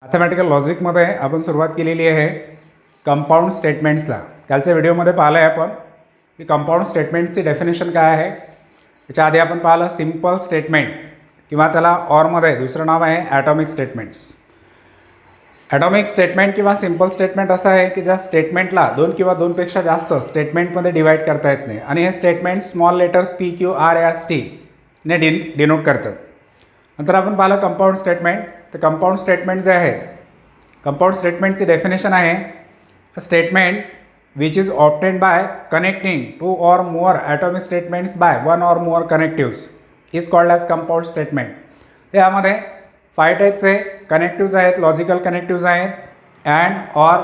Mathematical लॉजिकमध्ये आपण सुरुवात केलेली आहे कंपाऊंड स्टेटमेंट्सला. कालच्या व्हिडिओमध्ये पाहिलं आहे आपण की कंपाऊंड स्टेटमेंटची डेफिनेशन काय आहे. त्याच्या आधी आपण पाहिलं सिम्पल स्टेटमेंट किंवा त्याला ऑरमध्ये दुसरं नाव आहे ॲटॉमिक स्टेटमेंट्स. ॲटॉमिक स्टेटमेंट किंवा सिम्पल स्टेटमेंट असं आहे की ज्या स्टेटमेंटला दोन किंवा दोनपेक्षा जास्त स्टेटमेंटमध्ये डिवाईड करता येत नाही आणि हे स्टेटमेंट स्मॉल लेटर्स PQRST ने डिनोट करतात. नंतर आपण पाहिलं कंपाऊंड स्टेटमेंट. तर कंपाऊंड स्टेटमेंट जे आहे कंपाऊंड स्टेटमेंटची डेफिनेशन आहे a statement which is obtained by connecting two or more atomic statements by one or more connectives is called as compound statement. त्यामध्ये 5 टाईपचे कनेक्टिव्ज आहेत, लॉजिकल कनेक्टिव्ज आहेत, and or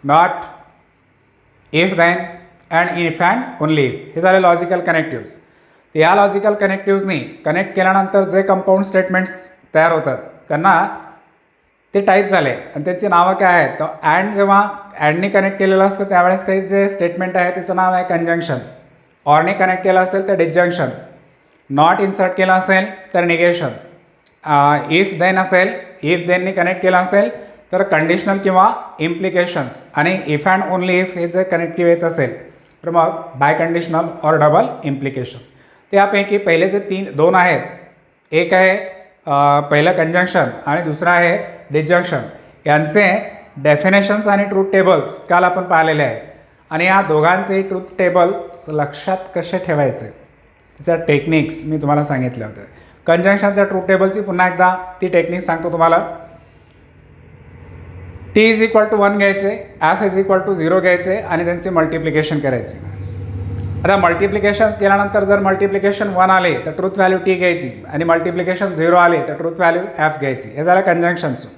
not, if then and if and only if. हे झाले logical कनेक्टिव्ज. तर या logical कनेक्टिव्जनी connect केल्यानंतर जे कंपाऊंड स्टेटमेंट्स तयार होतात त्यांना ते टाईप झाले आणि त्याची नावं काय आहेत. तर अँड जेव्हा अँडनी कनेक्ट केलेलं असतं त्यावेळेस ते जे स्टेटमेंट आहे त्याचं नाव आहे कंजंक्शन. ऑरने कनेक्ट केलं असेल तर डिस्जंक्शन. नॉट इन्सर्ट केलं असेल तर निगेशन. इफ देन असेल, इफ देननी कनेक्ट केलं असेल तर कंडिशनल किंवा इम्प्लिकेशन्स. आणि इफ अँड ओनली इफ हे जे कनेक्टिव्ह येत असेल तर मग biconditional or double implications. त्यापैकी पहिले जे दोन आहेत, एक आहे पहिलं कंजंक्शन आणि दुसरं आहे डिस्जंक्शन. यांचे डेफिनेशन्स आणि ट्रूथ टेबल्स काल आपण पाहिलेले आहे. आणि या दोघांचे ट्रूथ टेबल्स लक्षात कसे ठेवायचे त्याच्या टेक्निक्स मी तुम्हाला सांगितले होते. कंजंक्शनच्या ट्रूथ टेबलची पुन्हा एकदा ती टेक्निक सांगतो तुम्हाला. T=1 घ्यायचे, F=0 घ्यायचे आणि त्यांचे मल्टिप्लिकेशन करायचे. आता मल्टिप्लिकेशन्स केल्यानंतर जर मल्टिप्लिकेशन 1 आले तर ट्रूथ व्हॅल्यू T घ्यायची आणि मल्टिप्लिकेशन 0 आले तर ट्रूथ व्हॅल्यू F घ्यायची. हे झालं कंजंक्शनचं.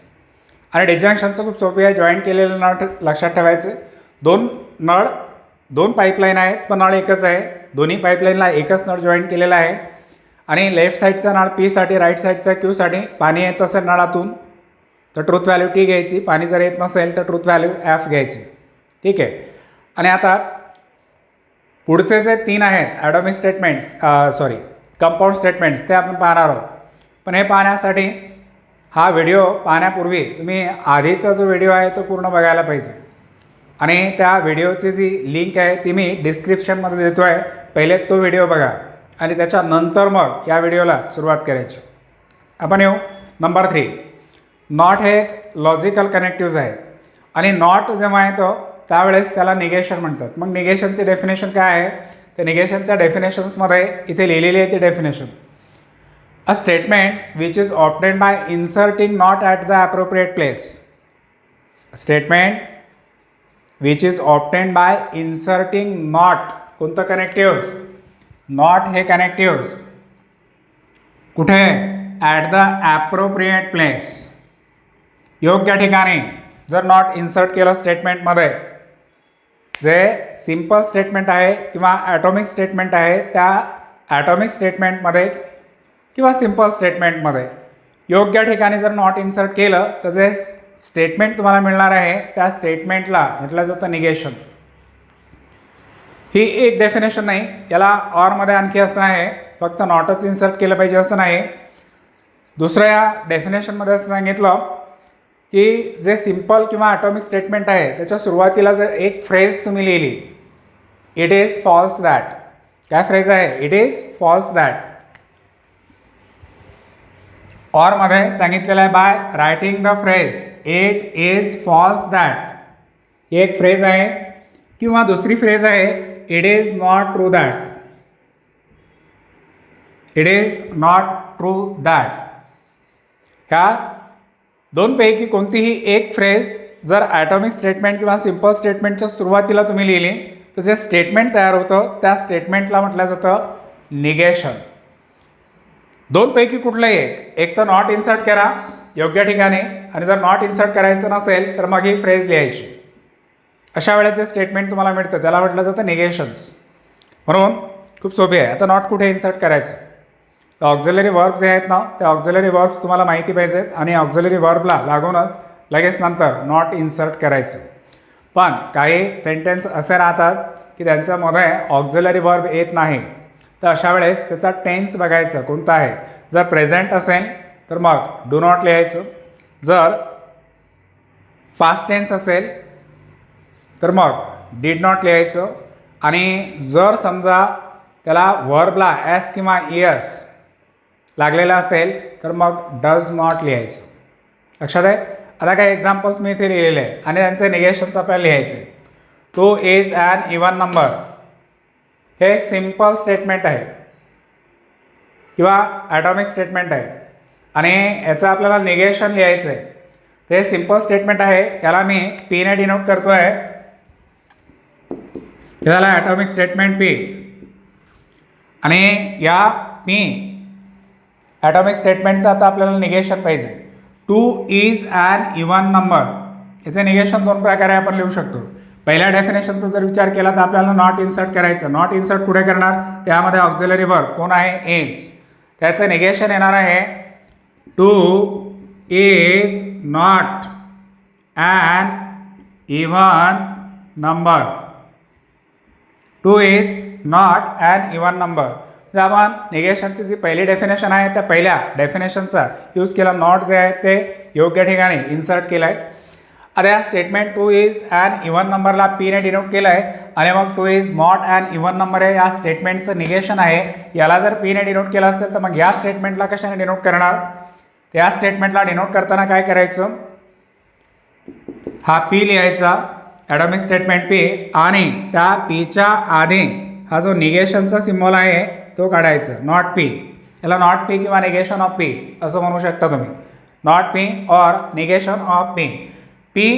आणि डिस्जंक्शनचं खूप सोपी आहे. जॉईंट केलेलं नळ लक्षात ठेवायचे. दोन पाईपलाईन आहेत पण नळ एकच आहे. दोन्ही पाईपलाईनला एकच नळ जॉईंट केलेला आहे. आणि लेफ्ट साईडचा नळ P साठी, राईट साईडचा Q साठी. पाणी येत असेल नळातून तर ट्रूथ व्हॅल्यू T घ्यायची. पाणी जर येत नसेल तर ट्रूथ व्हॅल्यू F घ्यायची. ठीक आहे. आणि आता पुढचे जे 3 आहेत ॲटॉमिक स्टेटमेंट्स कंपाऊंड स्टेटमेंट्स ते आपण पाहणार आहोत. पण हे पाहण्यासाठी हा व्हिडिओ पाहण्यापूर्वी तुम्ही आधीचा जो व्हिडिओ आहे तो पूर्ण बघायला पाहिजे. आणि त्या व्हिडिओची जी लिंक आहे ती मी डिस्क्रिप्शनमध्ये देतो आहे. पहिले तो व्हिडिओ बघा आणि त्याच्यानंतर मग या व्हिडिओला सुरुवात करायची. आपण येऊ नंबर 3. नॉट हे एक लॉजिकल कनेक्टिव्ज आहे आणि नॉट जेव्हा येतो त्यावेळेस त्याला निगेशन म्हणतात. मग निगेशनची डेफिनेशन काय आहे तर निगेशनच्या डेफिनेशन्समध्ये इथे लिहिलेली आहे ती definition. A statement which is obtained bye inserting not at the appropriate place. Statement which is obtained bye inserting not, कोणतं कनेक्टिव्ज, नॉट हे कनेक्टिव्ज कुठे, ॲट द ॲप्रोप्रिएट प्लेस, योग्य ठिकाणी जर नॉट इन्सर्ट केलं स्टेटमेंटमध्ये. जे सिम्पल स्टेटमेंट आहे किंवा ॲटॉमिक स्टेटमेंट आहे त्या ॲटॉमिक स्टेटमेंटमध्ये किंवा सिम्पल स्टेटमेंटमध्ये योग्य ठिकाणी जर नॉट इन्सर्ट केलं तर जे स्टेटमेंट तुम्हाला मिळणार आहे त्या स्टेटमेंटला म्हटलं जातं निगेशन. ही एक डेफिनेशन नाही. याला ऑरमध्ये आणखी असं आहे फक्त नॉटच इन्सर्ट केलं पाहिजे असं नाही. दुसऱ्या डेफिनेशनमध्ये असं सांगितलं की जे सिम्पल किंवा ॲटॉमिक स्टेटमेंट आहे त्याच्या सुरुवातीला जर एक फ्रेज तुम्ही लिहिली, इट इज फॉल्स दॅट. काय फ्रेज आहे, इट इज फॉल्स दॅट. ऑरमध्ये सांगितलेलं आहे by writing the phrase it is false that. एक फ्रेज आहे. किंवा दुसरी फ्रेज आहे it is not true that. It is not true that. ह्या दोनपैकी कोणतीही एक फ्रेज जर ॲटॉमिक स्टेटमेंट किंवा सिम्पल स्टेटमेंटच्या सुरुवातीला तुम्ही लिहिली तर जे स्टेटमेंट तयार होतं त्या स्टेटमेंटला म्हटलं जातं निगेशन. दोनपैकी कुठलंही एक तर नॉट इन्सर्ट करा योग्य ठिकाणी आणि जर नॉट इन्सर्ट करायचं नसेल तर मग ही फ्रेज लिहायची. अशा वेळेस जे स्टेटमेंट तुम्हाला मिळतं त्याला म्हटलं जातं निगेशन्स. म्हणून खूप सोपी आहे. आता नॉट कुठे इन्सर्ट करायचं तर ऑक्झिलरी वर्ब जे आहेत ना त्या ऑक्झिलरी वर्ब्स तुम्हाला माहिती पाहिजेत आणि ऑक्झिलरी वर्बला लागूनच लगेच नंतर नॉट इन्सर्ट करायचं. पण काही सेंटेन्स असे राहतात की त्यांच्यामध्ये ऑक्झिलरी वर्ब येत नाही तर अशा वेळेस त्याचा टेन्स बघायचं कोणता आहे. जर प्रेझेंट असेल तर मग डू नॉट लिहायचं. जर फास्ट टेन्स असेल तर मग डीड नॉट लिहायचं आणि जर समजा त्याला वर्बला एस किंवा एस लागलेला असेल तर मग डज नॉट लिहायचं. लक्षात आहे. आता काही एक्झाम्पल्स मी इथे लिहिलेले आहे आणि त्यांचे निगेशन्स आपल्याला लिहायचे. Two is an even number हे एक सिम्पल स्टेटमेंट आहे किंवा ॲटॉमिक स्टेटमेंट आहे आणि याचं आपल्याला निगेशन लिहायचं आहे. ते सिम्पल स्टेटमेंट आहे. याला मी पीने डिनोट करतो आहे. हे झालं ॲटॉमिक स्टेटमेंट पी आणि या पी ॲटॉमिक स्टेटमेंटचं आता आपल्याला निगेशन पाहिजे. Two is an even number याचे निगेशन दोन प्रकारे आपण लिहू शकतो. पहिल्या डेफिनेशनचा जर विचार केला तर आपल्याला नॉट इन्सर्ट करायचं. नॉट इन्सर्ट कुठे करणार, त्यामध्ये ऑक्झिलरी वर्ब कोण आहे, इज. त्याचं निगेशन येणार आहे two is not an even number. Two is not an even number. जर आपण निगेशनची जी पहिली डेफिनेशन आहे त्या पहिल्या डेफिनेशनचा यूज केला. नॉट जे आहे ते योग्य ठिकाणी इन्सर्ट केलं आहे. आता या statement two is an even नंबरला पीने डिनोट केलं आहे आणि मग two is not an even number आहे या स्टेटमेंटचं निगेशन आहे. याला जर पीने डिनोट केलं असेल तर मग या स्टेटमेंटला कशाने डिनोट करणार, त्या स्टेटमेंटला डिनोट करताना काय करायचं, हा पी लिहायचा ॲटॉमिक स्टेटमेंट पी आणि त्या पीच्या आधी हा जो निगेशनचा सिम्बॉल आहे तो काढायचा नॉट पी. याला नॉट पी किंवा निगेशन ऑफ पी असं म्हणू शकता तुम्ही. Not P or negation of P. P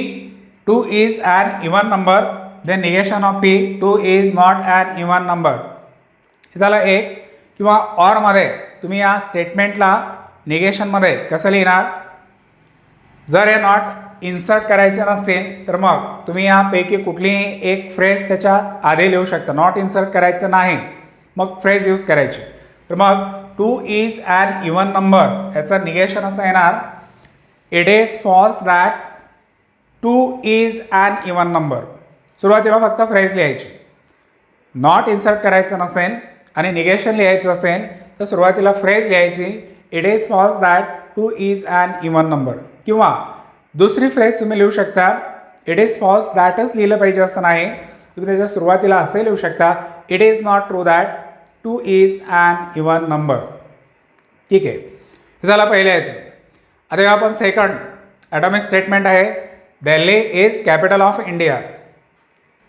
two is an even number then negation of P two is not an even number. हे झालं एक. किंवा ऑरमध्ये तुम्ही या स्टेटमेंटला निगेशनमध्ये कसं लिहिणार, जर हे नॉट इन्सर्ट करायचे नसतील तर मग तुम्ही यापैकी कुठलीही एक फ्रेज त्याच्या आधी लिहू शकता. नॉट इन्सर्ट करायचं नाही मग फ्रेज यूज करायची. तर मग two is an even number याचं निगेशन असं येणार, it is false that two is an even number. सुरुवातीला फक्त फ्रेज लिहायची. नॉट इन्सर्ट करायचं नसेल आणि निगेशन लिहायचं असेल तर सुरुवातीला फ्रेज लिहायची, it is false that two is an even number. किंवा दुसरी फ्रेज तुम्ही लिहू शकता, इट इज फॉल्स दॅटच लिहिलं पाहिजे असं नाही. तुम्ही त्याच्या सुरुवातीला असे लिहू शकता, it is not true that two is an even number. ठीक आहे. हे झालं पहिलं याचं. आता आपण सेकंड ॲटॉमिक स्टेटमेंट आहे, Delhi is capital of India.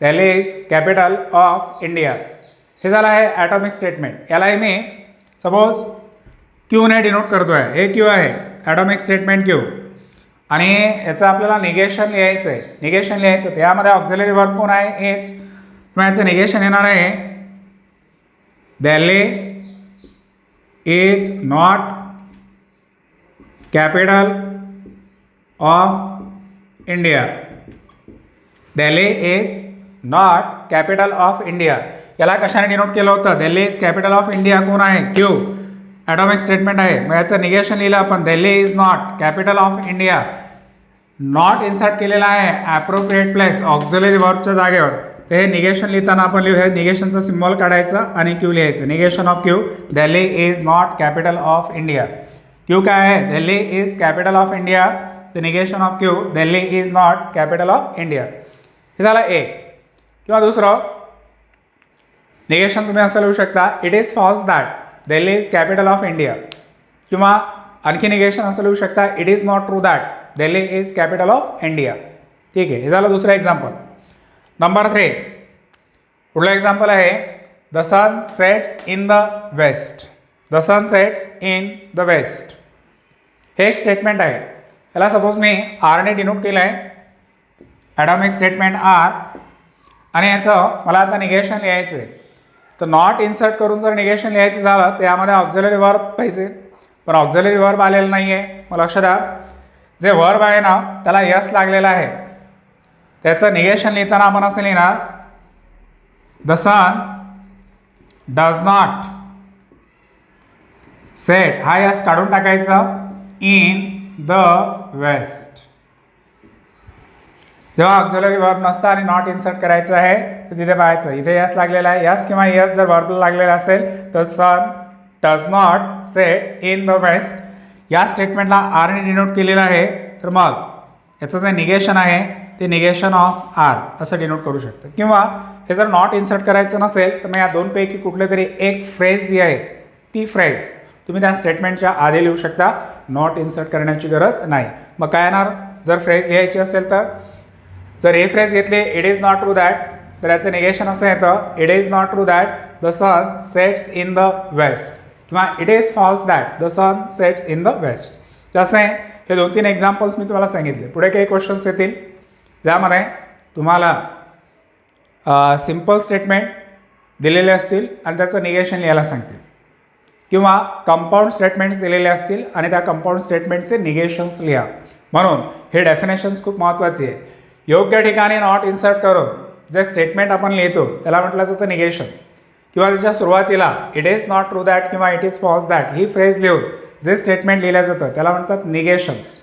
Delhi is capital of India. हे झालं आहे ॲटॉमिक स्टेटमेंट. यालाही मी सपोज क्यूने डिनोट करतो आहे. हे क्यू आहे ॲटॉमिक स्टेटमेंट क्यू आणि याचं आपल्याला निगेशन लिहायचं आहे. निगेशन लिहायचं तर यामध्ये ऑक्झिलरी वर्ब कोण आहे, इज. मग याचं निगेशन येणार आहे Delhi is not capital of India. Delhi is not capital of India. याला कशाने डिनोट केलं होतं, Delhi is capital of India कोण आहे, क्यू. ॲटॉमिक स्टेटमेंट आहे. मग याचं निगेशन लिहिलं आपण, Delhi is not capital of India. Not insert केलेला आहे ॲप्रोप्रिएट प्लेस ऑक्झिलरी वर्बच्या जागेवर. ते हे निगेशन लिहिताना आपण लिहू, हे निगेशनचा सिम्बॉल काढायचा आणि क्यू लिहायचं. Negation of Q, Delhi is not capital of India. Q काय आहे, Delhi is capital of India. The negation of Q, Delhi is not capital of India. हे झालं एक. किंवा दुसरं निगेशन तुम्ही असं लिहू शकता, it is false that Delhi is capital of India. किंवा आणखी निगेशन असं लिहू शकता, it is not true that Delhi is capital of India. ठीक आहे. हे झालं दुसरं एक्झाम्पल. नंबर 3 पुढलं एक्झाम्पल आहे, the sun sets in the west. The sun sets in the west हे एक स्टेटमेंट आहे. याला सपोज मी आरने डिनोट केलं आहे, ॲटॉमिक स्टेटमेंट आर. आणि याचं मला आता निगेशन लिहायचं आहे. तर नॉट इन्सर्ट करून जर निगेशन लिहायचं झालं तर यामध्ये ऑक्झिलरी वर्ब पाहिजे, पण ऑक्झिलरी वर्ब आलेलं नाही आहे. मग लक्षात द्या, जे वर्ब आहे ना त्याला यस लागलेला आहे. त्याचं निगेशन लिहिताना आपण असं लिहिणार, the sun does not set, हा यस काढून टाकायचा, इन द वेस्ट. जेव्हा ऑक्झिलरी वर्ब नसतं आणि नॉट इन्सर्ट करायचं आहे तर तिथे पाहायचं, इथे यस लागलेला आहे. यस किंवा यस जर वर्बला लागलेला असेल तर sun does not set in the west. या स्टेटमेंटला आरने डिनोट केलेलं आहे. तर मग याचं जे निगेशन आहे ते निगेशन ऑफ आर असं डिनोट करू शकतं. किंवा हे जर नॉट इन्सर्ट करायचं नसेल तर मग या दोनपैकी कुठले तरी एक फ्रेज जी आहे ती फ्रेज तुम्ही त्या स्टेटमेंटच्या आधी लिहू शकता. नॉट इन्सर्ट करण्याची गरज नाही. मग काय येणार जर फ्रेज लिहायची असेल तर जर हे फ्रेज घेतले it is not true that तर याचं निगेशन असं येतं it is not true that the sun sets in the west किंवा it is false that the sun sets in the west. तर असं आहे हे 2-3 एक्झाम्पल्स मी तुम्हाला सांगितले. पुढे काही क्वेश्चन्स येतील ज्यामध्ये तुम्हाला सिम्पल स्टेटमेंट दिलेले असतील आणि त्याचं निगेशन लिहायला सांगतील किंवा कंपाऊंड स्टेटमेंट्स दिलेले असतील आणि त्या कंपाऊंड स्टेटमेंटचे निगेशन्स लिहा. म्हणून हे डेफिनेशन्स खूप महत्त्वाची आहे. योग्य ठिकाणी नॉट इन्सर्ट करून जे स्टेटमेंट आपण लिहितो त्याला म्हटलं जातं निगेशन किंवा त्याच्या सुरुवातीला it is not true that किंवा इट इज फॉल्स दॅट ही फ्रेज लिहून जे स्टेटमेंट लिहिलं जातं त्याला म्हणतात निगेशन्स.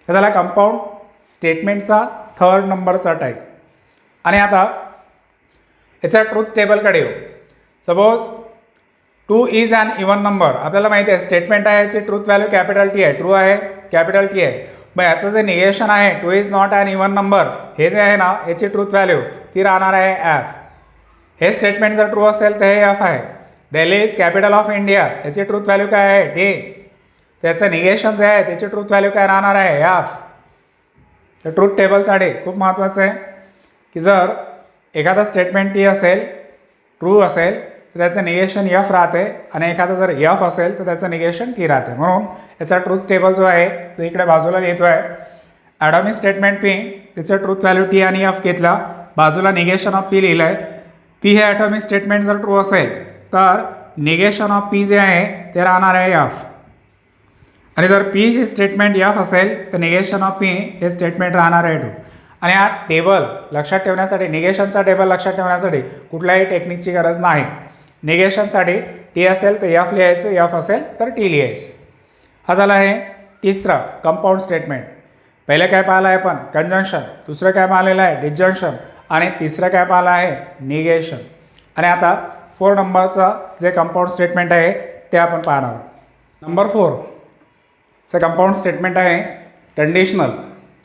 हे झाला कंपाऊंड स्टेटमेंटचा 3rd नंबरचा टाईप. आणि आता याच्या ट्रूथ टेबलकडे येऊ. Suppose 2 is an even number. आपल्याला माहिती आहे स्टेटमेंट आहे याची ट्रूथ व्हॅल्यू कॅपिटल टी आहे. ट्रू आहे कॅपिटल टी आहे. मग याचं जे निगेशन आहे 2 is not an even number हे जे आहे ना याची ट्रूथ व्हॅल्यू ती राहणार आहे एफ. हे स्टेटमेंट जर ट्रू असेल तर हे एफ आहे. Delhi is capital of India याची ट्रूथ व्हॅल्यू काय आहे टी. त्याचं निगेशन जे आहे त्याची ट्रूथ व्हॅल्यू काय राहणार आहे एफ. तर ट्रूथ टेबलसाठी खूप महत्त्वाचं आहे की जर एखादा स्टेटमेंट टी असेल ट्रू असेल तर त्याचं निगेशन यफ राहते आणि एखादं जर यफ असेल तर त्याचं निगेशन टी राहते. म्हणून याचा ट्रूथ टेबल जो आहे तो इकडे बाजूला लिहितो आहे. ॲटॉमिक स्टेटमेंट पी त्याचं ट्रूथ व्हॅल्यू टी आणि एफ घेतला बाजूला निगेशन ऑफ पी लिहिलं आहे. पी हे ॲटॉमिक स्टेटमेंट जर ट्रू असेल तर निगेशन ऑफ पी जे आहे ते राहणार आहे एफ आणि जर पी हे स्टेटमेंट एफ असेल तर निगेशन ऑफ पी हे स्टेटमेंट राहणार आहे ट्रू. आणि हा टेबल लक्षात ठेवण्यासाठी निगेशनचा टेबल लक्षात ठेवण्यासाठी कुठल्याही टेक्निकची गरज नाही. निगेशनसाठी टी असेल तर एफ लिहायचं एफ असेल तर टी लिहायचं. हा झाला आहे तिसरं कंपाऊंड स्टेटमेंट. पहिलं काय पाहिलं आहे आपण कंजंक्शन, दुसरं काय पाहिलेलं आहे डिस्जंक्शन आणि तिसरं काय पाहिलं आहे निगेशन. आणि आता 4 नंबरचं जे कंपाऊंड स्टेटमेंट आहे ते आपण पाहणार आहोत. नंबर 4चं कंपाऊंड स्टेटमेंट आहे कंडिशनल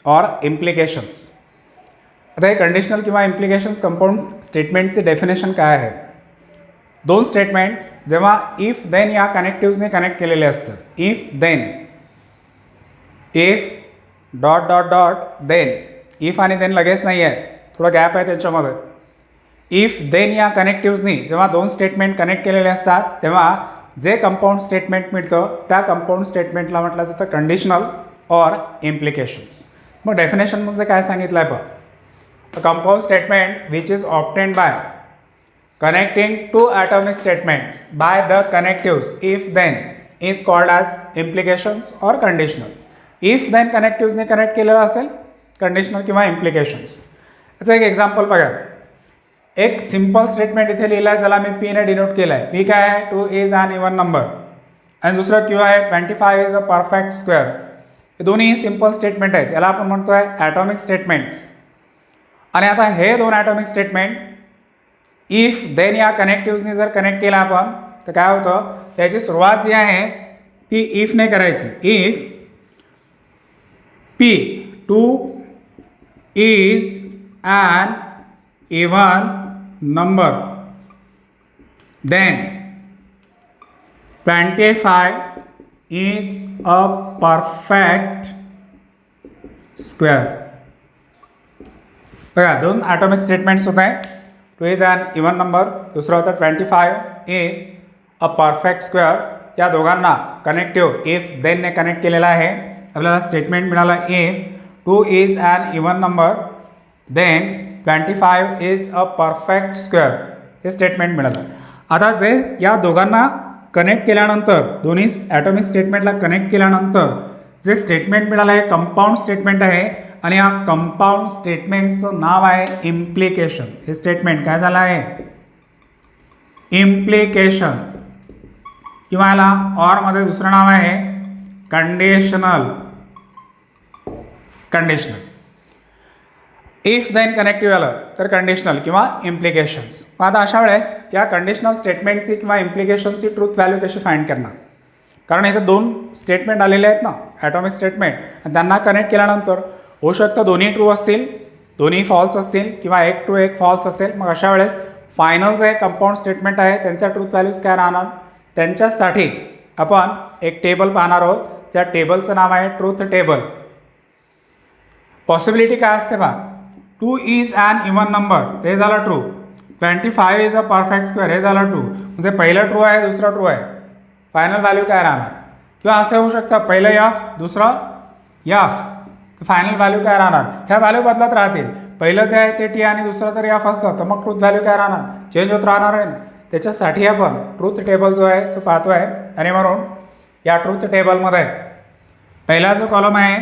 ऑर इम्प्लिकेशन्स. आता हे कंडिशनल किंवा इम्प्लिकेशन्स कंपाऊंड स्टेटमेंटचे डेफिनेशन काय आहे. 2 स्टेटमेंट जेव्हा इफ देन या कनेक्टिव्हजने कनेक्ट केलेले असतात. If then if dot dot dot then if आणि देन लगेच नाही आहे थोडा गॅप आहे त्याच्यामध्ये. इफ देन या कनेक्टिव्हजनी जेव्हा 2 स्टेटमेंट कनेक्ट केलेले असतात तेव्हा जे कंपाऊंड स्टेटमेंट मिळतं त्या कंपाऊंड स्टेटमेंटला म्हटलं जातं कंडिशनल ऑर इम्प्लिकेशन्स. मग डेफिनेशनमध्ये काय सांगितलं आहे बघ. A compound statement which is obtained by connecting 2 atomic statements by the connectives if then is called as implications or conditional. If then connectives ने कनेक्ट केलेलं असेल कंडिशनल किंवा इम्प्लिकेशन्स. याचं एक एक्झाम्पल बघा. एक सिम्पल स्टेटमेंट इथे लिहिलं आहे ज्याला मी पी ने डिनोट केलं आहे. पी काय आहे 2 इज ॲन इवन नंबर आणि दुसरं क्यू आहे 25 इज अ परफेक्ट स्क्वेअर. हे दोन्ही सिम्पल स्टेटमेंट आहेत. याला आपण म्हणतो आहे ॲटॉमिक स्टेटमेंट्स. आणि आता हे 2 ॲटॉमिक स्टेटमेंट इफ देन या कनेक्टिव्हजने जर कनेक्ट केलं आपण तर काय होतं त्याची सुरुवात जी आहे ती इफने करायची. If P 2 is an even number then 25 is a perfect square. बघा 2 ॲटॉमिक स्टेटमेंट्स होत आहे. 2 इज ॲन इवन नंबर दुसरं होतं 25 इज अ परफेक्ट स्क्वेअर. त्या दोघांना कनेक्टिव्ह इफ देनने कनेक्ट केलेला आहे. आपल्याला स्टेटमेंट मिळालं if 2 is an even number then 25 is a perfect square हे स्टेटमेंट मिळालं. आता जे या दोघांना कनेक्ट केल्यानंतर दोन्ही ॲटॉमिक स्टेटमेंटला कनेक्ट केल्यानंतर जे स्टेटमेंट मिळालं आहे कंपाऊंड स्टेटमेंट आहे आणि या कंपाऊंड स्टेटमेंटचं नाव आहे इम्प्लिकेशन. हे स्टेटमेंट काय झालं आहे इम्प्लिकेशन किंवा याला ऑरमध्ये दुसरं नाव आहे conditional. Conditional if then connective आलं तर कंडिशनल किंवा इम्प्लिकेशन्स. आता अशा वेळेस या कंडिशनल स्टेटमेंटची किंवा इम्प्लिकेशनची ट्रूथ व्हॅल्यू कशी फाइंड करणार. कारण इथे 2 स्टेटमेंट आलेले आहेत ना ॲटॉमिक स्टेटमेंट, आणि त्यांना कनेक्ट केल्यानंतर होऊ शकतं दोन्ही ट्रू असतील, दोन्ही फॉल्स असतील, किंवा एक ट्रू एक फॉल्स असेल. मग अशा वेळेस फायनल जे कंपाऊंड स्टेटमेंट आहे त्यांच्या ट्रूथ व्हॅल्यूज काय राहणार, त्यांच्यासाठी आपण एक टेबल पाहणार आहोत. त्या टेबलचं नाव आहे ट्रूथ टेबल. पॉसिबिलिटी काय असते पहा, 2 इज ॲन इवन नंबर, ते झालं true. 25 is a perfect square, हे झालं ट्रू. म्हणजे पहिलं ट्रू आहे, दुसरं ट्रू आहे. फायनल व्हॅल्यू काय राहणार, किंवा असं होऊ शकतं पहिलं यफ दुसरं यफ, तर फायनल व्हॅल्यू काय राहणार, ह्या व्हॅल्यू बदलत राहतील. पहिलं जे आहे ते टी आणि दुसरं जर यफ असलं तर मग ट्रूथ व्हॅल्यू काय राहणार, चेंज होत राहणार आहे ना. त्याच्यासाठी आपण ट्रूथ टेबल जो आहे तो पाहतो आहे. आणि म्हणून या ट्रूथ टेबलमध्ये पहिला जो कॉलम आहे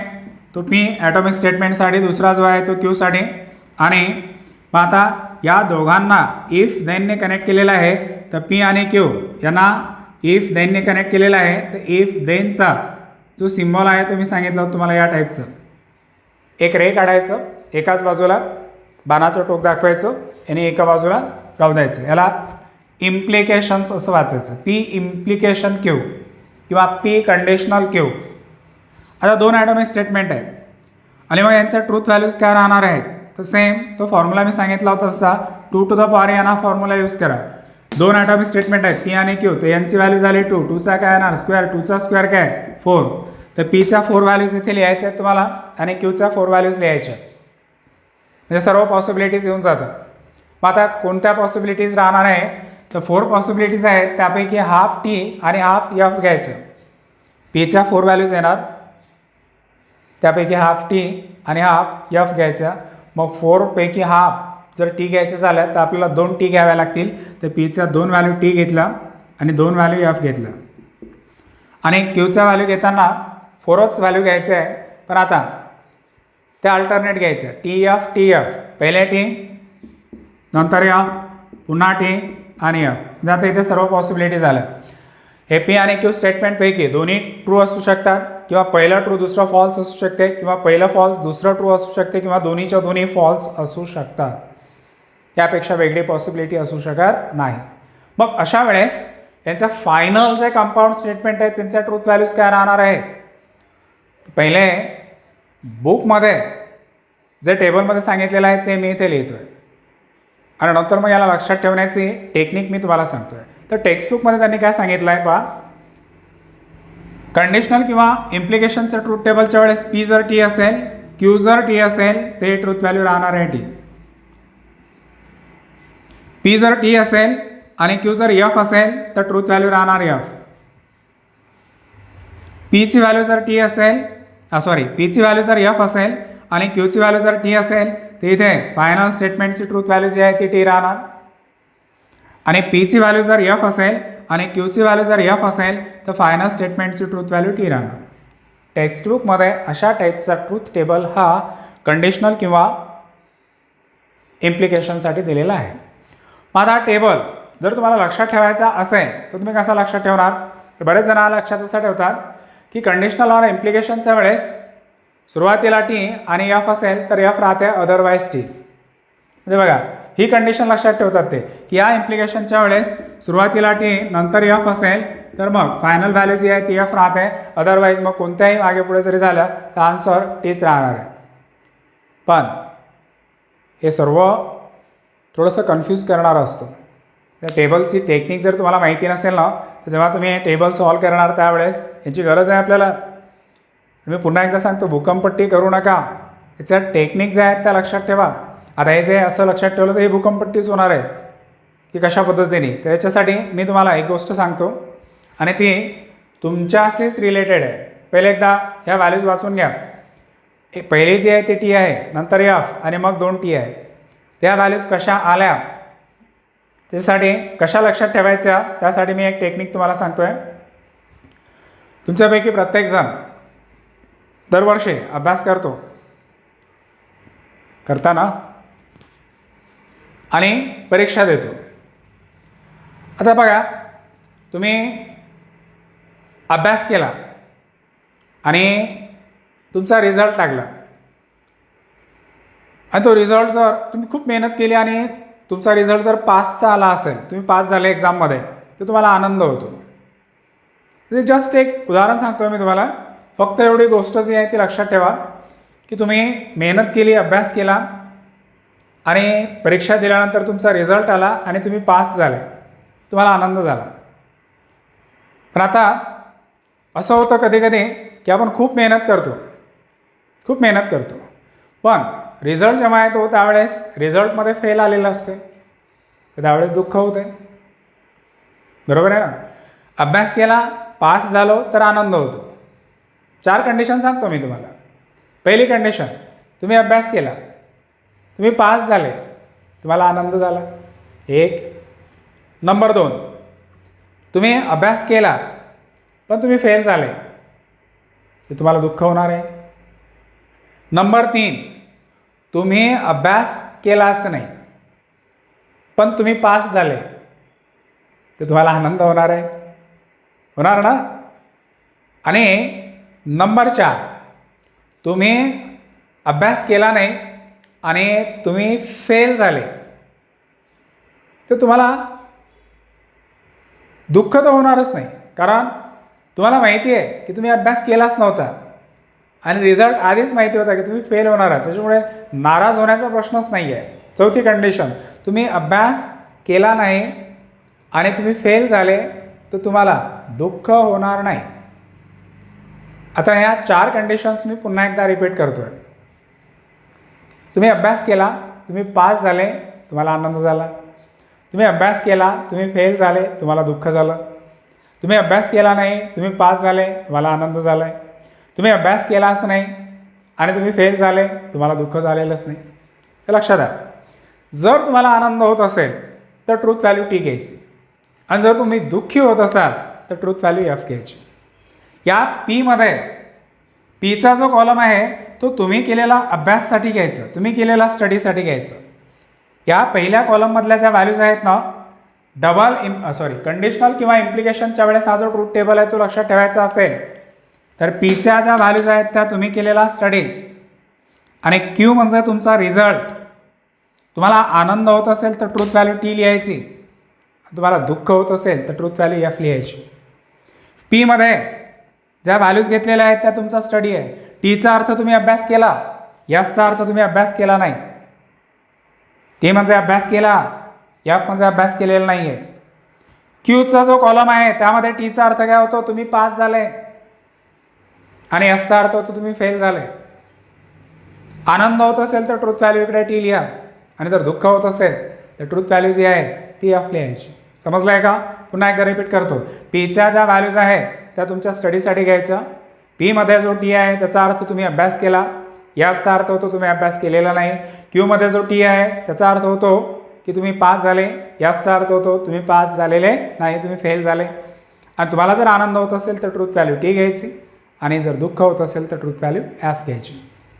तो पी ॲटॉमिक स्टेटमेंटसाठी, दुसरा जो आहे तो क्यूसाठी. आणि मग आता या दोघांना इफ देनने कनेक्ट केलेला आहे, तर पी आणि क्यू यांना इफ देनने कनेक्ट केलेला आहे. तर इफ देनचा जो सिम्बॉल आहे तो मी सांगितलं तुम्हाला या टाईपचं, एक रे काढायचं, एकाच बाजूला बाणाचं टोक दाखवायचं आणि एका बाजूला राहू द्यायचं. याला इम्प्लिकेशन्स असं वाचायचं, पी इम्प्लिकेशन क्यू किंवा पी कंडिशनल क्यू. आता 2 ॲटॉमिक स्टेटमेंट आहेत आणि मग यांच्या ट्रूथ व्हॅल्यूज काय राहणार आहेत, तर सेम तो फॉर्म्युला मी सांगितला होता तसा 2 टू द पॉवर n हा फॉर्म्युला यूज करा. 2 ॲटॉमिक स्टेटमेंट आहेत पी आणि क्यू, तर यांची व्हॅल्यू झाली 2. 2चा काय येणार स्क्वेअर, 2चा स्क्वेअर काय 4. तर पीच्या 4 व्हॅल्यूज इथे लिहायच्या आहेत तुम्हाला आणि क्यूच्या 4 व्हॅल्यूज लिहायच्या आहेत. म्हणजे सर्व पॉसिबिलिटीज येऊन जातात. मग आता कोणत्या पॉसिबिलिटीज राहणार आहे, तर 4 पॉसिबिलिटीज आहेत, त्यापैकी हाफ टी आणि हाफ यफ घ्यायचं. पीच्या 4 व्हॅल्यूज येणार, त्यापैकी हाफ टी आणि हाफ यफ घ्यायचा. मग 4 पैकी हाफ जर टी घ्यायचे झाल्या तर आपल्याला 2 टी घ्याव्या लागतील. तर पीच्या 2 व्हॅल्यू टी घेतला आणि 2 व्हॅल्यू यफ घेतला. आणि क्यूचा व्हॅल्यू घेताना 4च व्हॅल्यू घ्यायचं आहे, पण आता ते अल्टरनेट घ्यायचं, टी एफ, पहिले टी नंतर यफ पुन्हा टी आणि यफ. म्हणजे आता इथे सर्व पॉसिबिलिटी झाल्या. हे पी आणि क्यू स्टेटमेंटपैकी दोन्ही ट्रू असू शकतात, किंवा पहिला ट्रू दुसरा फॉल्स असू शकते, किंवा पहिलं फॉल्स दुसरं ट्रू असू शकते, किंवा दोन्हीच्या दोन्ही फॉल्स असू शकतात. त्यापेक्षा वेगळी पॉसिबिलिटी असू शकत नाही. मग अशा वेळेस यांचं फायनल जे कंपाऊंड स्टेटमेंट आहे त्यांच्या ट्रूथ व्हॅल्यूज काय राहणार आहे. पहिले बुकमध्ये जे टेबलमध्ये सांगितलेलं आहे ते मी इथे लिहितो आहे, आणि नंतर मग याला लक्षात ठेवण्याची टेक्निक मी तुम्हाला सांगतो आहे. तर टेक्स्टबुकमध्ये त्यांनी काय सांगितलं आहे पहा, कंडिशनल किंवा इम्प्लिकेशनच्या ट्रूथ टेबलच्या वेळेस पी जर टी असेल, क्यू जर टी असेल, ते ट्रूथ व्हॅल्यू राहणार आहे टी. पी जर टी असेल आणि क्यू जर यफ असेल तर ट्रूथ व्हॅल्यू राहणार यफ. पीची व्हॅल्यू जर टी असेल, पीची व्हॅल्यू जर यफ असेल आणि क्यूची व्हॅल्यू जर टी असेल, तर इथे फायनल स्टेटमेंटची ट्रूथ व्हॅल्यू जी आहे ती टी राहणार. आणि पीची व्हॅल्यू जर यफ असेल आणि क्यूची व्हॅल्यू जर यफ असेल तर फायनल स्टेटमेंटची ट्रूथ व्हॅल्यू टी राहणार. टेक्स्टबुकमध्ये अशा टाईपचा ट्रूथ टेबल हा कंडिशनल किंवा इम्प्लिकेशनसाठी दिलेला आहे. मग आता टेबल जर तुम्हाला लक्षात ठेवायचा असेल तर तुम्ही कसा लक्षात ठेवणार, तर बरेच जण लक्षात असं ठेवतात की कंडिशनल और इम्प्लिकेशनच्या वेळेस सुरुवातीला टी आणि यफ असेल तर यफ राहते, अदरवाईज टी. म्हणजे बघा ही कंडिशन लक्षात ठेवतात ते, की या इम्प्लिकेशनच्या वेळेस सुरुवातीला टी नंतर यफ असेल तर मग फायनल व्हॅल्यू जी आहे ती यफ राहते, अदरवाईज मग कोणत्याही मागे पुढे जरी झालं तर आन्सर टीच राहणार आहे. पण हे सर्व थोडंसं कन्फ्यूज करणारं असतं. त्या टेबलची टेक्निक जर तुम्हाला माहिती नसेल ना, तर जेव्हा तुम्ही हे टेबल सॉल्व करणार त्यावेळेस याची गरज आहे आपल्याला. मी पुन्हा एकदा सांगतो, भूकंपट्टी करू नका, याच्या टेक्निक ज्या आहेत त्या लक्षात ठेवा. आता हे जे असं लक्षात ठेवलं तर ही भूकंपट्टीच होणार आहे की कशा पद्धतीने. त्याच्यासाठी मी तुम्हाला एक गोष्ट सांगतो आणि ती तुमच्याशीच रिलेटेड आहे. पहिले एकदा ह्या व्हॅल्यूज वाचून घ्या. पहिली जी आहे ती टी आहे, नंतर यफ आणि मग 2 टी आहे. त्या व्हॅल्यूज कशा आल्या त्यासाठी कशा लक्षात ठेवायच्या त्यासाठी मी एक टेक्निक तुम्हाला सांगतो आहे. तुमच्यापैकी प्रत्येकजण दरवर्षी अभ्यास करता ना, आणि परीक्षा देतो. आता बघा तुम्ही अभ्यास केला आणि तुमचा रिझल्ट लागला, आणि तो रिझल्ट जर तुम्ही खूप मेहनत केली आणि तुमचा रिझल्ट जर पासचा आला असेल, तुम्ही पास झाले एक्झाममध्ये, तर तुम्हाला आनंद होतो. जस्ट एक उदाहरण सांगतो मी तुम्हाला. फक्त एवढी गोष्ट जी आहे ती लक्षात ठेवा की तुम्ही मेहनत केली, अभ्यास केला आणि परीक्षा दिल्यानंतर तुमचा रिझल्ट आला आणि तुम्ही पास झाले, तुम्हाला आनंद झाला. पण आता असं होतं कधी कधी की आपण खूप मेहनत करतो, पण रिझल्ट जेव्हा येतो त्यावेळेस रिझल्टमध्ये फेल आलेलं असते, तर त्यावेळेस दुःख होते. बरोबर आहे ना. अभ्यास केला, पास झालो तर आनंद होतो. 4 कंडिशन सांगतो मी तुम्हाला. पहिली कंडिशन, तुम्ही अभ्यास केला, तुम्ही पास झाले, तुम्हाला आनंद झाला. 1. नंबर 2, तुम्ही अभ्यास केला पण तुम्ही फेल झाले, तर तुम्हाला दुःख होणार आहे. नंबर 3, तुम्ही अभ्यास केलाच नाही पण तुम्ही पास झाले, तर तुम्हाला आनंद होणार आहे. होणार ना. आणि नंबर 4, तुम्ही अभ्यास केला नाही आणि तुम्ही फेल झाले, तर तुम्हाला दुःख तर होणारच नाही, कारण तुम्हाला माहिती आहे की तुम्ही अभ्यास केलाच नव्हता आणि रिझल्ट आधीच माहिती होता की तुम्ही फेल होणार आहात, त्याच्यामुळे नाराज होण्याचा प्रश्नच नाही आहे. चौथी कंडिशन, तुम्ही अभ्यास केला नाही आणि तुम्ही फेल झाले, तर तुम्हाला दुःख होणार नाही. आता ह्या 4 कंडिशन्स मी पुन्हा एकदा रिपीट करतोय. तुम्ही अभ्यास केला, तुम्ही पास झाले, तुम्हाला आनंद झाला. तुम्ही अभ्यास केला, तुम्ही फेल झाले, तुम्हाला दुःख झालं. तुम्ही अभ्यास केला नाही, तुम्ही पास झाले, तुम्हाला आनंद झाला आहे. तुम्ही अभ्यास केलाच नाही आणि तुम्ही फेल झाले, तुम्हाला दुःख झालेलंच नाही. हे लक्षात द्या. जर तुम्हाला आनंद होत असेल तर ट्रूथ व्हॅल्यू टी घ्यायची, आणि जर तुम्ही दुःखी होत असाल तर ट्रूथ व्हॅल्यू एफ घ्यायची. या पीमध्ये पीचा जो कॉलम आहे तो तुम्ही केलेला अभ्याससाठी घ्यायचं, तुम्ही केलेला स्टडीसाठी घ्यायचं. या पहिल्या कॉलममधल्या ज्या व्हॅल्यूज आहेत ना, कंडिशनल किंवा इम्प्लिकेशनच्या वेळेस हा जो ट्रूथ टेबल आहे तो लक्षात ठेवायचा असेल तर पीच्या ज्या व्हॅल्यूज आहेत त्या तुम्ही केलेला स्टडी, आणि क्यू म्हणजे तुमचा रिझल्ट. तुम्हाला आनंद होत असेल तर ट्रूथ व्हॅल्यू टी लिहायची, तुम्हाला दुःख होत असेल तर ट्रूथ व्हॅल्यू एफ लिहायची. पीमध्ये ज्या व्हॅल्यूज घेतलेल्या आहेत त्या तुमचा स्टडी आहे. टीचा अर्थ तुम्ही अभ्यास केला, एफचा अर्थ तुम्ही अभ्यास केला नाही. टी म्हणजे अभ्यास केला, एफ म्हणजे अभ्यास केलेला नाही आहे. क्यूचा जो कॉलम आहे त्यामध्ये टीचा अर्थ काय होतो, तुम्ही पास झाले, आणि एफचा अर्थ होतो तुम्ही फेल झाले. आनंद होत असेल तर ट्रूथ व्हॅल्यू इकडे टी लिहा, आणि जर दुःख होत असेल तर ट्रूथ व्हॅल्यू जी आहे ती एफ लिहायची. समजलं आहे का. पुन्हा एकदा रिपीट करतो. पीच्या ज्या व्हॅल्यूज आहेत त्या तुमच्या स्टडीसाठी घ्यायच्या. पीमध्ये जो टी आहे त्याचा अर्थ तुम्ही अभ्यास केला, एफचा अर्थ होतो तुम्ही अभ्यास केलेला नाही. क्यूमध्ये जो टी आहे त्याचा अर्थ होतो की तुम्ही पास झाले, एफचा अर्थ होतो तुम्ही पास झालेले नाही, तुम्ही फेल झाले. आणि तुम्हाला जर आनंद होत असेल तर ट्रूथ व्हॅल्यू टी घ्यायची, आणि जर दुःख होत असेल तर ट्रूथ व्हॅल्यू एफ घ्यायची.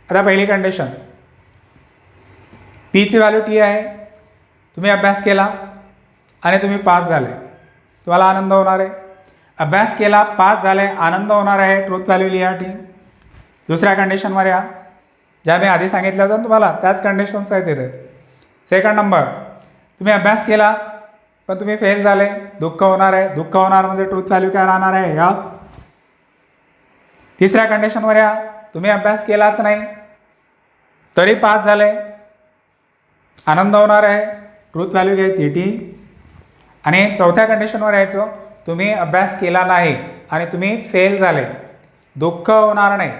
आता पहिली कंडिशन, पीची व्हॅल्यू टी आहे, तुम्ही अभ्यास केला आणि तुम्ही पास झाले, तुम्हाला आनंद होणार आहे. अभ्यास केला, पास झाले, आनंद होणार आहे, ट्रूथ व्हॅल्यू लिहा टी. दुसऱ्या कंडिशनवर या, ज्या मी आधी सांगितल्या होत्या तुम्हाला त्याच कंडिशन्स आहेत इथे. सेकंड नंबर, तुम्ही अभ्यास केला पण तुम्ही फेल झाले, दुःख होणार आहे. दुःख होणार म्हणजे ट्रूथ व्हॅल्यू काय राहणार आहे, एफ. तिसऱ्या कंडिशनवर या, तुम्ही अभ्यास केलाच नाही तरी पास झाले, आनंद होणार आहे, ट्रूथ व्हॅल्यू घ्यायची टी. आणि चौथ्या कंडिशनवर यायचं, तुम्ही अभ्यास केला नाही आणि तुम्ही फेल झाले, दुःख होणार नाही,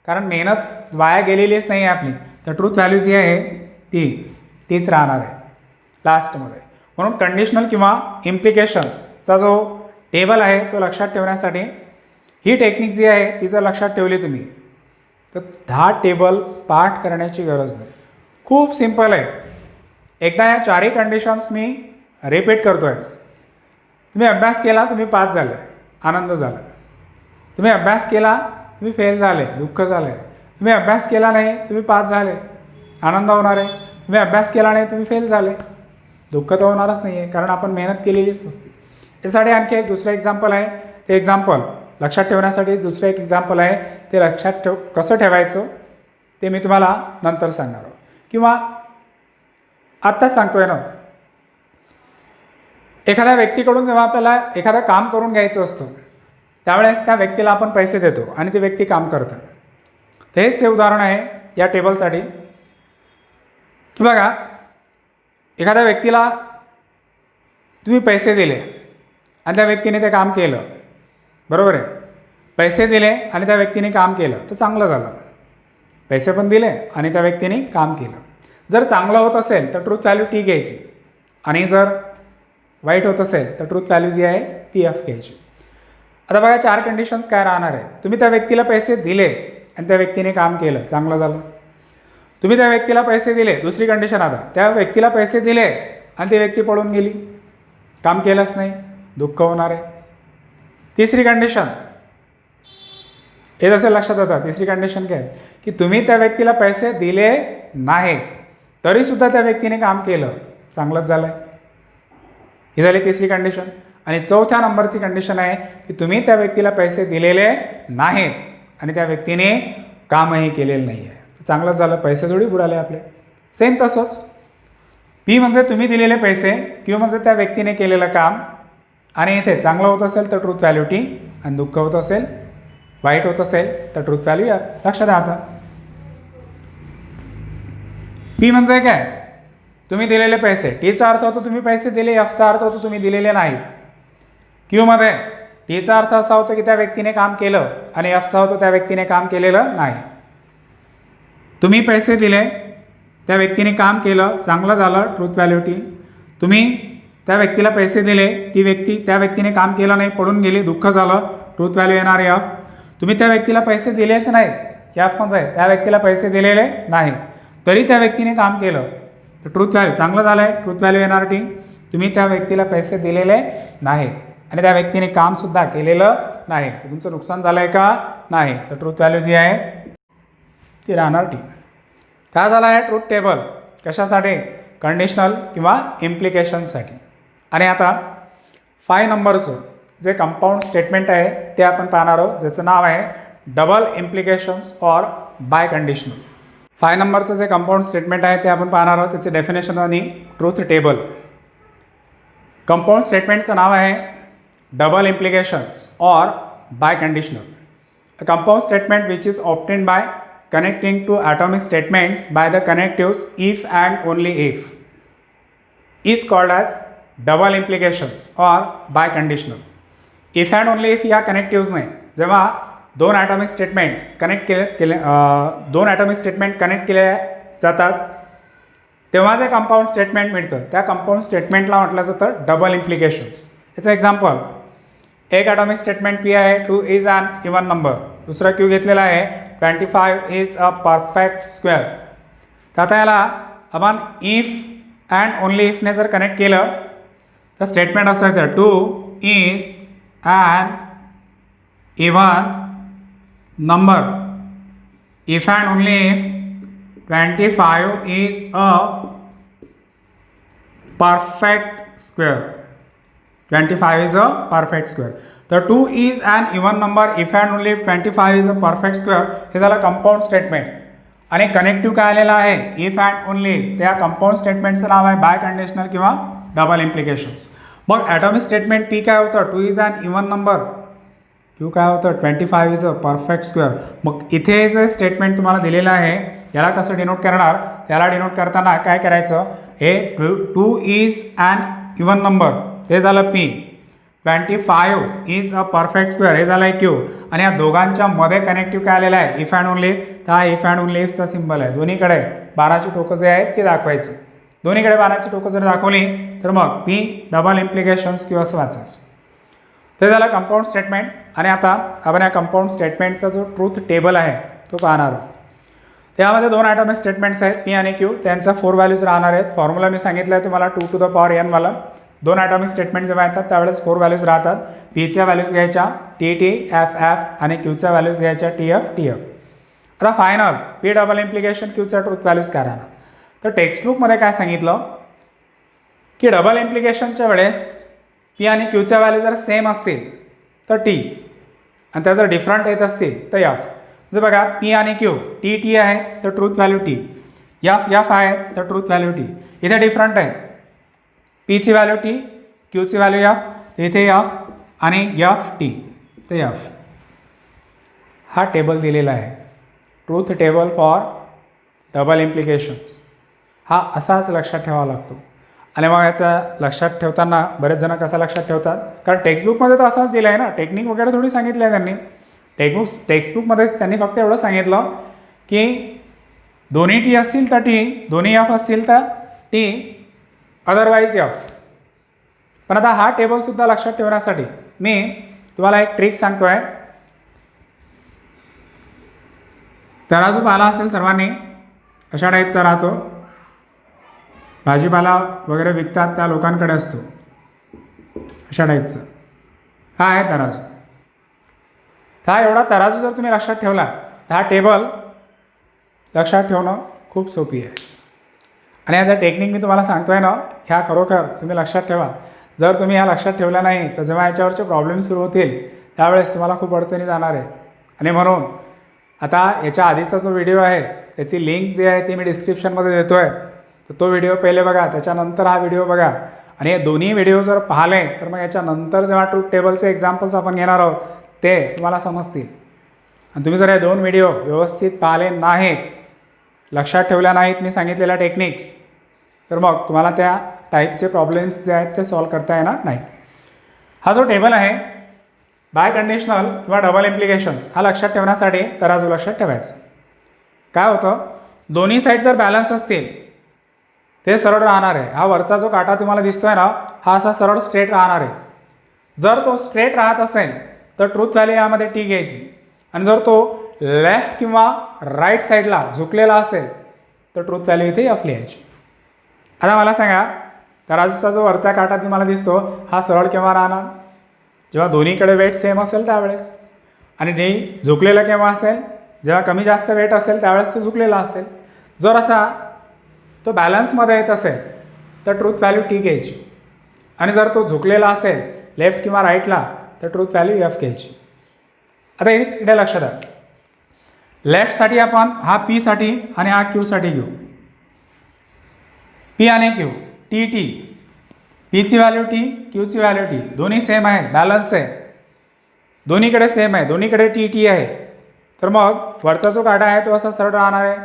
कारण मेहनत वाया गेलेलीच नाही आहे आपली, तर ट्रूथ व्हॅल्यू जी आहे तीच राहणार आहे लास्टमध्ये. म्हणून कंडिशनल किंवा इम्प्लिकेशन्सचा जो टेबल आहे तो लक्षात ठेवण्यासाठी ही टेक्निक जी आहे ती जर लक्षात ठेवली तुम्ही तर 10 टेबल पाठ करण्याची गरज नाही. खूप सिम्पल आहे. एकदा या 4ही कंडिशन्स मी रिपीट करतो आहे. तुम्ही अभ्यास केला, तुम्ही पास झाले, आनंद झाला. तुम्ही अभ्यास केला, तुम्ही फेल झाले, दुःख झाले. तुम्ही अभ्यास केला नाही, तुम्ही पास झाले, आनंद होणार आहे. तुम्ही अभ्यास केला नाही, तुम्ही फेल झाले, दुःख तर होणारच नाही आहे, कारण आपण मेहनत केलेलीच नसते. यासाठी आणखी एक दुसरं एक्झाम्पल आहे. ते एक्झाम्पल लक्षात ठेवण्यासाठी दुसरं एक एक्झाम्पल आहे, ते लक्षात कसं ठेवायचं ते मी तुम्हाला नंतर सांगणार आहोत, किंवा आत्ताच सांगतो आहे ना. एखाद्या व्यक्तीकडून जेव्हा आपल्याला एखादं काम करून घ्यायचं असतं त्यावेळेस त्या व्यक्तीला आपण पैसे देतो आणि ती व्यक्ती काम करतं. तर हेच ते उदाहरण आहे या टेबलसाठी की बघा, एखाद्या व्यक्तीला तुम्ही पैसे दिले आणि त्या व्यक्तीने ते काम केलं, बरोबर आहे. पैसे दिले आणि त्या व्यक्तीने काम केलं तर चांगलं झालं. पैसे पण दिले आणि त्या व्यक्तीने काम केलं. जर चांगलं होत असेल तर ट्रूथ व्हॅल्यू टी घ्यायची आणि जर वाईट होत असेल तर ट्रूथ व्हॅल्यू जी आहे ती एफ घ्यायची. आता बघा 4 कंडिशन्स काय राहणार आहे. तुम्ही त्या व्यक्तीला पैसे दिले आणि त्या व्यक्तीने काम केलं, चांगलं झालं. तुम्ही त्या व्यक्तीला पैसे दिले, दुसरी कंडिशन, आता त्या व्यक्तीला पैसे दिले आणि ती व्यक्ती पळून गेली, काम केलंच नाही, दुःख होणार आहे. तिसरी कंडिशन हे जसं लक्षात होतं. तिसरी कंडिशन काय की तुम्ही त्या व्यक्तीला पैसे दिले नाहीत तरीसुद्धा त्या व्यक्तीने काम केलं, चांगलंच झालं आहे. ही झाली तिसरी कंडिशन. आणि चौथ्या नंबरची कंडिशन आहे की तुम्ही त्या व्यक्तीला पैसे दिलेले नाहीत आणि त्या व्यक्तीने कामही केलेलं नाही आहे, चांगलंच झालं, पैसे थोडी बुडाले आपले. सेम तसंच पी म्हणजे तुम्ही दिलेले पैसे, क्यू म्हणजे त्या व्यक्तीने केलेलं काम. आणि इथे चांगलं होत असेल तर ट्रूथ व्हॅल्यू टी आणि दुःख होत असेल, वाईट होत असेल तर ट्रूथ व्हॅल्यू या. लक्षात राहतं. पी म्हणजे काय, तुम्ही दिलेले पैसे. टीचा अर्थ होतो तुम्ही पैसे दिले, एफचा अर्थ होतो तुम्ही दिलेले नाही. क्यूमध्ये टीचा अर्थ असा होतो की त्या व्यक्तीने काम केलं आणि एफचा होतो त्या व्यक्तीने काम केलेलं नाही. तुम्ही पैसे दिले, त्या व्यक्तीने काम केलं, चांगलं झालं, ट्रूथ व्हॅल्यू टी. तुम्ही त्या व्यक्तीला पैसे दिले, त्या व्यक्तीने काम केलं नाही, पडून गेली, दुःख झालं, ट्रूथ व्हॅल्यू येणार एफ. तुम्ही त्या व्यक्तीला पैसे दिलेच नाहीत, एफ म्हणजे आहे त्या व्यक्तीला पैसे दिलेले नाही तरी त्या व्यक्तीने काम केलं तर ट्रूथ व्हॅल्यू चांगलं झालं आहे, ट्रूथ व्हॅल्यू येणार टी. तुम्ही त्या व्यक्तीला पैसे दिलेले नाहीत आणि त्या व्यक्तीने कामसुद्धा केलेलं नाही तर तुमचं नुकसान झालं आहे का, नाही, तर ट्रूथ व्हॅल्यू जी आहे ती राहणार टी. काय झालं आहे ट्रूथ टेबल, कशासाठी, कंडिशनल किंवा इम्प्लिकेशनसाठी. आणि आता 5 नंबरचं जे कंपाऊंड स्टेटमेंट आहे ते आपण पाहणार आहोत, ज्याचं नाव आहे double implications or by conditional. 5 नंबरचं जे कंपाऊंड स्टेटमेंट आहे ते आपण पाहणार आहोत, त्याचे डेफिनेशन आणि ट्रूथ टेबल. कंपाऊंड स्टेटमेंटचं नाव आहे double implications or by conditional. A compound statement which is obtained bye connecting to atomic statements by the connectives if and only if is called as double implications or biconditional. if and only if या connectives ने जेव्हा दोन atomic statements connect दोन atomic statement connect केले जातात तेव्हा जे compound statement मिळतं त्या कंपाऊंड स्टेटमेंटला म्हटलं जातं डबल इम्प्लिकेशन्स. याचं एक्झाम्पल, एक ॲटॉमिक स्टेटमेंट पी आहे 2 इज ॲन इवन नंबर, दुसरा क्यू घेतलेला आहे 25 इज अ परफेक्ट स्क्वेअर. तर आता याला आपण इफ अँड ओनली इफने जर कनेक्ट केलं तर स्टेटमेंट असं येतं 2 is an even number if and only if 25 is a perfect square. 25 is a perfect square. तर 2 is an even number if and only 25 is a perfect square हे झालं compound statement. आणि connective काय आलेलं आहे if and only, त्या कंपाऊंड स्टेटमेंटचं नाव आहे बाय कंडिशनल किंवा डबल इम्प्लिकेशन्स. मग ॲटॉमिक स्टेटमेंट पी काय होतं 2 is an even number, Q काय होतं 25 इज अ परफेक्ट स्क्वेअर. मग इथे जे स्टेटमेंट तुम्हाला दिलेलं आहे याला कसं डिनोट करणार, त्याला डिनोट करताना काय करायचं, हे 2 इज ॲन इवन नंबर हे झालं P, 25 is a perfect square हे झालं आहे क्यू. आणि या दोघांच्या मध्ये कनेक्टिव्ह काय आलेलं आहे इफ अँड ओनली, तर हा इफ अँड ओनली इफचा सिम्बल आहे. दोन्हीकडे बाणाची टोकं जे आहेत ते दाखवायची, दोन्हीकडे बाणाची टोकं जर दाखवली तर मग पी डबल इम्प्लिकेशन्स किंवा असं वाचायचं. ते झालं कंपाऊंड स्टेटमेंट. आणि आता आपण या कंपाऊंड स्टेटमेंटचा जो ट्रूथ टेबल आहे तो पाहणार आहोत. त्यामध्ये दोन ॲटॉमिक स्टेटमेंट्स आहेत पी आणि क्यू, त्यांचा 4 व्हॅल्यूज राहणार आहेत. फॉर्म्युला मी सांगितलं आहे तुम्हाला 2 to the power n वाला. दोन ॲटॉमिक स्टेटमेंट जेव्हा येतात त्यावेळेस 4 व्हॅल्यूज राहतात. पीच्या व्हॅल्यूज घ्यायच्या टी टी एफ एफ आणि क्यूच्या व्हॅल्यूज घ्यायच्या टी एफ टी एफ. आता फायनल पी डबल इम्प्लिकेशन क्यूचा ट्रूथ व्हॅल्यूज काय राहणार, तर टेक्स्टबुकमध्ये काय सांगितलं की डबल इम्प्लिकेशनच्या वेळेस पी आणि क्यूच्या व्हॅल्यू जर सेम असतील तर टी आणि त्या जर डिफरंट येत असतील तर एफ. जर बघा पी आणि क्यू टी टी आहे तर truth value T, F F आहे तर ट्रूथ व्हॅल्यू टी. इथे डिफरंट आहे, पीची व्हॅल्यू टी, क्यूची व्हॅल्यू एफ, इथे एफ आणि एफ टी. ते एफ हा टेबल दिलेला आहे, truth table for double implications. हा असाच लक्षात ठेवावा लागतो. आणि मग याचा लक्षात ठेवताना बरेच जण कसा लक्षात ठेवतात, कारण टेक्स्टबुकमध्ये तर असाच दिला आहे ना, टेक्निक वगैरे थोडी सांगितलं आहे त्यांनी. टेक्स्टबुकमध्येच त्यांनी फक्त एवढं सांगितलं की दोन्ही टी असतील तर टी, दोन्ही एफ असतील तर टी, अदरवाईज एफ. पण आता हा टेबलसुद्धा लक्षात ठेवण्यासाठी मी तुम्हाला एक ट्रिक सांगतो आहे. तराजू पाला असेल सर्वांनी, अशा टाईपचा राहतो, भाजीपाला वगैरे विकतात त्या लोकांकडे असतो, अशा टाईपचा हा आहे तराजू. हा एवढा तराजू जर तुम्ही लक्षात ठेवला तर हा टेबल लक्षात ठेवणं खूप सोपी आहे. आणि याचा टेक्निक मी तुम्हाला सांगतो आहे ना, ह्या खरोखर तुम्ही लक्षात ठेवा. जर तुम्ही ह्या लक्षात ठेवला नाही तर जेव्हा याच्यावरचे प्रॉब्लेम सुरू होतील त्यावेळेस तुम्हाला खूप अडचणी जाणार आहे. आणि म्हणून आता याच्या आधीचा जो व्हिडिओ आहे त्याची लिंक जी आहे ती मी डिस्क्रिप्शनमध्ये देतो आहे, तर तो व्हिडिओ पहिले बघा, त्याच्यानंतर हा व्हिडिओ बघा. आणि हे दोन्ही व्हिडिओ जर पाहिले तर मग याच्यानंतर जेव्हा ट्रूथ टेबलचे एक्झाम्पल्स आपण घेणार आहोत ते तुम्हाला समजतील. आणि तुम्ही जर हे दोन व्हिडिओ व्यवस्थित पाहिले नाहीत, लक्षात ठेवल्या नाहीत मी सांगितलेल्या टेक्निक्स, तर मग तुम्हाला त्या टाईपचे प्रॉब्लेम्स जे आहेत ते सॉल्व करता येणार नाही. हा जो टेबल आहे बाय कंडिशनल किंवा डबल इम्प्लिकेशन्स हा लक्षात ठेवण्यासाठी तराजू लक्षात ठेवायचं. काय होतं, दोन्ही साईड जर बॅलन्स असतील ते सरळ राहणार आहे. हा वरचा जो काटा तुम्हाला दिसतोय ना, हा असा सरळ स्ट्रेट राहणार आहे. जर तो स्ट्रेट राहत असेल तर ट्रूथ व्हॅल्यू यामध्ये टी घ्यायची. आणि जर तो लेफ्ट किंवा राईट साईडला झुकलेला असेल तर ट्रूथ व्हॅल्यू इथे एफ लिहायची. आता मला सांगा, तराजूचा जो वरचा काटा तुम्हाला दिसतो हा सरळ केव्हा राहणार, जेव्हा दोन्हीकडे वेट सेम असेल त्यावेळेस. आणि टी झुकलेला केव्हा असेल, जेव्हा कमी जास्त वेट असेल त्यावेळेस तो झुकलेला असेल. जर असा तो बॅलन्समध्ये येत असेल तर ट्रूथ व्हॅल्यू टी घ्यायची. आणि जर तो झुकलेला असेल लेफ्ट किंवा राईटला तर ट्रूथ व्हॅल्यू एफ घ्यायची. आता इकडे लक्षात द्या, लेफ्टसाठी आपण हा पीसाठी आणि हा क्यूसाठी घेऊ. पी आणि क्यू, टी टी, पीची व्हॅल्यू टी, क्यूची व्हॅल्यू टी, दोन्ही सेम आहेत, बॅलन्स आहे, दोन्हीकडे सेम आहे, दोन्हीकडे टी टी आहे. तर मग वरचा जो काटा आहे तो असा सरळ राहणार आहे.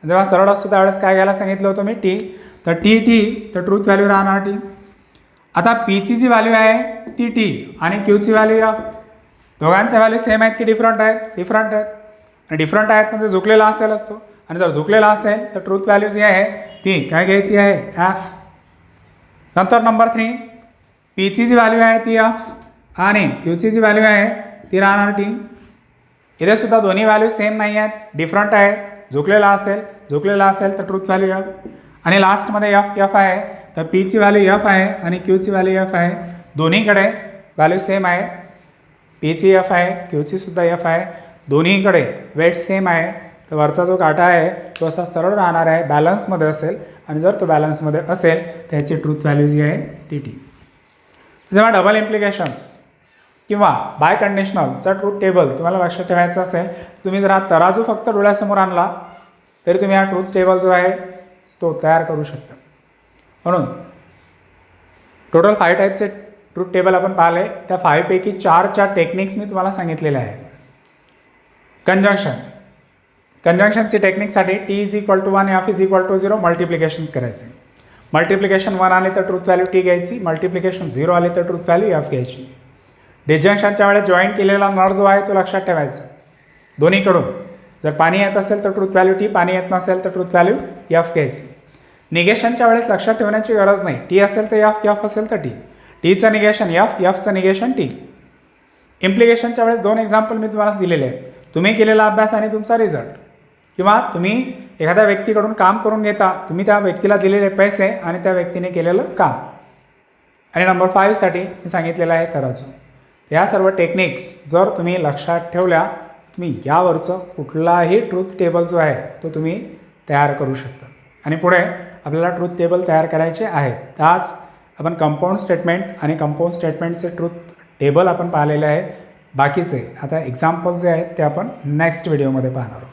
जेव्हा सरळ असतो त्यावेळेस काय घ्यायला सांगितलं होतं मी, टी. तर टी टी तर ट्रूथ व्हॅल्यू राहणार टी. आता पीची जी व्हॅल्यू आहे ती टी आणि क्यूची व्हॅल्यू एफ. दोघांच्या व्हॅल्यू सेम आहेत की डिफरंट आहेत, डिफरंट आहेत. आणि डिफरंट आहेत म्हणजे झुकलेला असेल असतो. आणि जर झुकलेला असेल तर ट्रूथ व्हॅल्यू जी आहे ती काय घ्यायची आहे, एफ. नंतर नंबर 3, पीची जी व्हॅल्यू आहे ती एफ आणि क्यूची जी व्हॅल्यू आहे ती राहणार टी. इथे सुद्धा दोन्ही व्हॅल्यू सेम नाही आहेत, डिफरंट आहेत. झुकलेला असेल तर ट्रूथ व्हॅल्यू एफ. आणि लास्टमध्ये एफ एफ आहे, तर पीची व्हॅल्यू एफ आहे आणि क्यूची व्हॅल्यू एफ आहे. दोन्हीकडे व्हॅल्यू सेम आहे, पीची एफ आहे, क्यूची सुद्धा एफ आहे. दोन्हीकडे वेट सेम आहे. तर वरचा जो काटा आहे तो असा सरळ राहणार आहे, बॅलन्समध्ये असेल. आणि जर तो बॅलन्समध्ये असेल त्याची ट्रूथ व्हॅल्यू जी आहे ती टी. जेव्हा डबल इम्प्लिकेशन्स किंवा बाय कंडिशनलचा ट्रूथ टेबल तुम्हाला लक्षात ठेवायचं असेल, तुम्ही जर हा तराजू फक्त डोळ्यासमोर आणला तरी तुम्ही हा ट्रूथ टेबल जो आहे तो तयार करू शकता. म्हणून टोटल 5 टाईपचे ट्रूथ टेबल आपण पाहिले. त्या 5 पैकी 4च्या टेक्निक्स मी तुम्हाला सांगितलेल्या आहेत. कंजंक्शनची टेक्निकसाठी T is equal to 1 F is equal to 0 multiplications करायचे. मल्टिप्लिकेशन 1 आले तर ट्रूथ व्हॅल्यू टी घ्यायची, मल्टिप्लिकेशन 0 आले तर ट्रूथ व्हॅल्यू एफ घ्यायची. डिजंक्शनच्या वेळेस जॉईंट केलेला नळ जो आहे तो लक्षात ठेवायचा दोन्हीकडून. जर पाणी येत असेल तर ट्रूथ व्हॅल्यू टी, पाणी येत नसेल तर ट्रूथ व्हॅल्यू एफ घ्यायची. निगेशनच्या वेळेस लक्षात ठेवण्याची गरज नाही, टी असेल तर एफ, एफ असेल तर टी. टीचं निगेशन एफ, एफचं निगेशन टी. इम्प्लिकेशनच्या वेळेस 2 एक्झाम्पल मी तुम्हाला दिलेले आहेत. तुम्ही केलेला अभ्यास आणि तुमचा रिझल्ट, किंवा तुम्ही एखाद्या व्यक्तीकडून काम करून घेता, तुम्ही त्या व्यक्तीला दिलेले पैसे आणि त्या व्यक्तीने केलेलं काम. आणि नंबर 5साठी मी सांगितलेलं आहे तराजू. या सर्व टेक्निक्स जर तुम्ही लक्षात ठेवल्या, तुम्ही यावरचं कुठलाही ट्रूथ टेबल जो आहे तो तुम्ही तयार करू शकता. आणि पुढे आपल्याला ट्रूथ टेबल तयार करायचे आहेत. तर आज आपण कंपाऊंड स्टेटमेंट आणि कंपाऊंड स्टेटमेंटचे ट्रूथ टेबल आपण पाहिलेले आहेत. बाकीचे आता एक्झाम्पल्स जे आहेत ते आपण नेक्स्ट व्हिडिओमध्ये पाहणार आहोत.